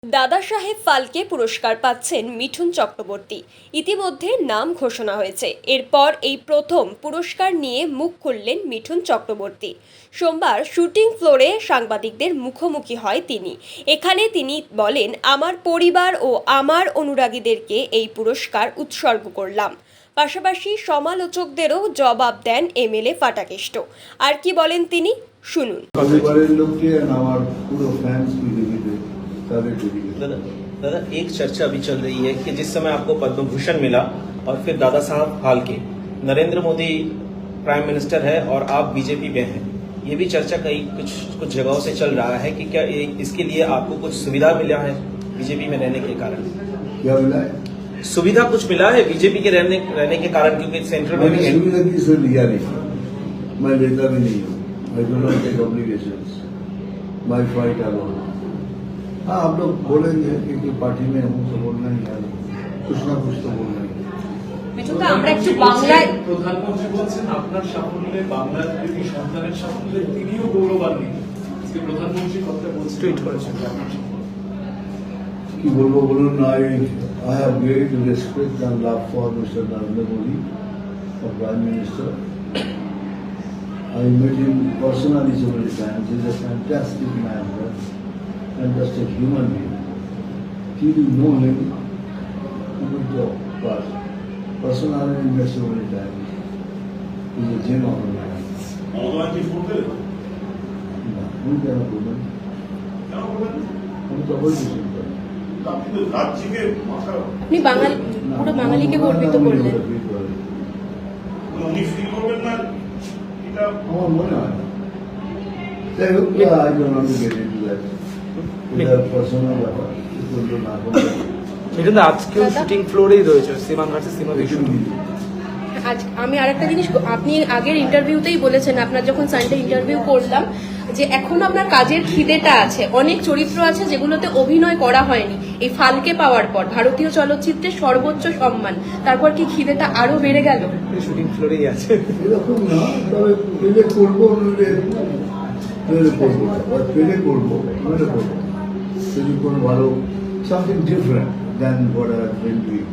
দাদা সাহেব ফালকে পুরস্কার পাচ্ছেন মিঠুন চক্রবর্তী। ইতিমধ্যে নাম ঘোষণা হয়েছে। এরপর এই প্রথম পুরস্কার নিয়ে মুখ খুললেন মিঠুন চক্রবর্তী। সোমবার শুটিং ফ্লোরে সাংবাদিকদের মুখোমুখি হয় তিনি। এখানে তিনি বলেন, আমার পরিবার ও আমার অনুরাগীদেরকে এই পুরস্কার উৎসর্গ করলাম। পাশাপাশি সমালোচকদেরও জবাব দেন এমএলএ ফাটাকেষ্ট। আর কি বলেন তিনি, শুনুন। दादा एक चर्चा अभी चल रही है कि जिस समय आपको पद्म भूषण मिला और फिर दादा साहब फाल्के, नरेंद्र मोदी प्राइम मिनिस्टर है और आप बीजेपी में हैं, ये भी चर्चा कई कुछ जगहों से चल रहा है कि क्या इसके लिए आपको कुछ सुविधा मिला है बीजेपी में रहने के कारण? क्या मिला है? सुविधा कुछ मिला है बीजेपी के रहने के कारण, क्योंकि सेंट्रल में सुविधा किसी लिया नहीं, मैं लेता भी नहीं हूँ। I don't not take obligations, my fight alone. हाँ, आप लोग बोलेंगे कि पार्टी में हमको बोलना ही है, कुछ ना कुछ तो बोलना ही है। আমরা একটু বাংলায় প্রধানমন্ত্রী বলছেন আপনার সাফল্যে বাংলার প্রতি সন্তানের সাফল্যে তিনিও গৌরবান্বিত। আজকে প্রধানমন্ত্রী কথা বলছেন, টুইট করেছেন। কি বলবো বলুন, I have great respect and love for Mr. Narendra Modi, for Prime Minister. I met him personally so many times. He's a fantastic man, fantastic human being. Till you know him, you will talk. But personally, I met so many times. He's a gem of a man. না, উনি কেন বলবেন? আমি তো অবশ্যই শুনতাম। আপনি বাঙালি, পুরো বাঙালিকে গর্বিত করলেন। আমার মনে হয় না। যাই হোক, I don't want to get into that. এটা personal ব্যাপার। বললো না বললো। কিন্তু আজকেও শুটিং ফ্লোরেই রয়েছে সীমান ভার্সেস সীমা দেখুন, আজ আমি আরেকটা জিনিস, আপনি আগের ইন্টারভিউতেই বলেছেন, আপনার যখন সানডে ইন্টারভিউ করলাম, যে এখনো আপনার কাজের খিদেটা আছে। অনেক চরিত্র আছে যেগুলোতে অভিনয় করা হয়নি। এই ফালকে পাওয়ার পর ভারতীয় চলচ্চিত্রের সর্বোচ্চ সম্মান, তারপর কি খিদেটা আরো বেড়ে গেল? শুটিং ফ্লোরেই আছে। এরকম না, তবে পেলে করবো, পেলে করবো, পেলে করবো, যদি কোনো ভালো something different then what I have been doing,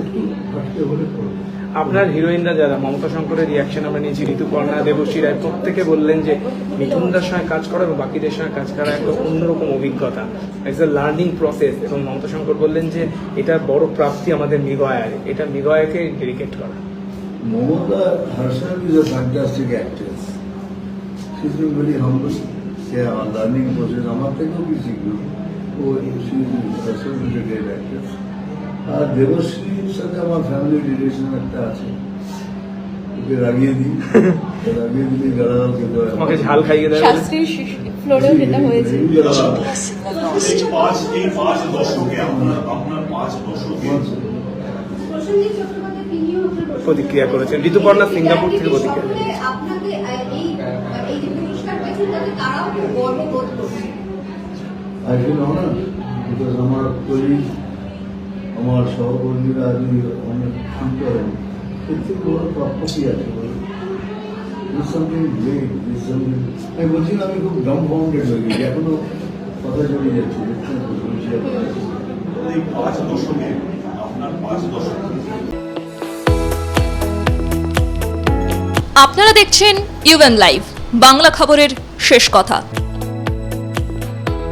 একটু হাঁটতে হলে করবো। আপনার হিরোইনরা যারা, মমতা শঙ্করের রিয়াকশন আমরা নিয়েছি, ঋতুপর্ণা, দেবশ্রী রায়, প্রত্যেকে বললেন যে মিঠুনদার সঙ্গে কাজ করা এবং বাকিদের সঙ্গে কাজ করা একটা অন্যরকম অভিজ্ঞতা, ইটস এ লার্নিং প্রসেস। এবং মমতা শঙ্কর বললেন যে এটা বড় প্রাপ্তি আমাদের মৃগয়ার, এটা মৃগয়াকে ডেডিকেট করা। Mamata herself is a fantastic actress. She's been very humble. Learning process আমার থেকেও কি শিখলো, ও she herself is a great actress. আর দেবশ্রীর সাথে আমার ফ্যামিলি রিলেশন একটা আছে, ওকে রাগিয়ে দিই, রাগিয়ে দিলে গালাগাল খেতে হয়, আমাকে ঝাল খাইয়ে দেয়। শাস্ত্রীর ফ্লোরেও যেটা হয়েছে, এই পাঁচ দশকে আপনার 5 দশকে প্রতিক্রিয়া করেছেন ঋতুপর্ণা সিঙ্গাপুর থেকে প্রতিক্রিয়া। I feel honored because আমার কলিগ, আমার সহকর্মীরা আজ অনেক ফিল করেন, এর থেকে বড় প্রাপ্য কি আছে বলুন? আমি বলছি না, আমি খুব ডাম্বাউন্ডেড হয়ে গেছি, এখনো কথা চলে যাচ্ছে। এই 5 দশকে আপনার 5 দশক আপনারা দেখছেন ইউএন লাইভ, বাংলা খবরের শেষ কথা।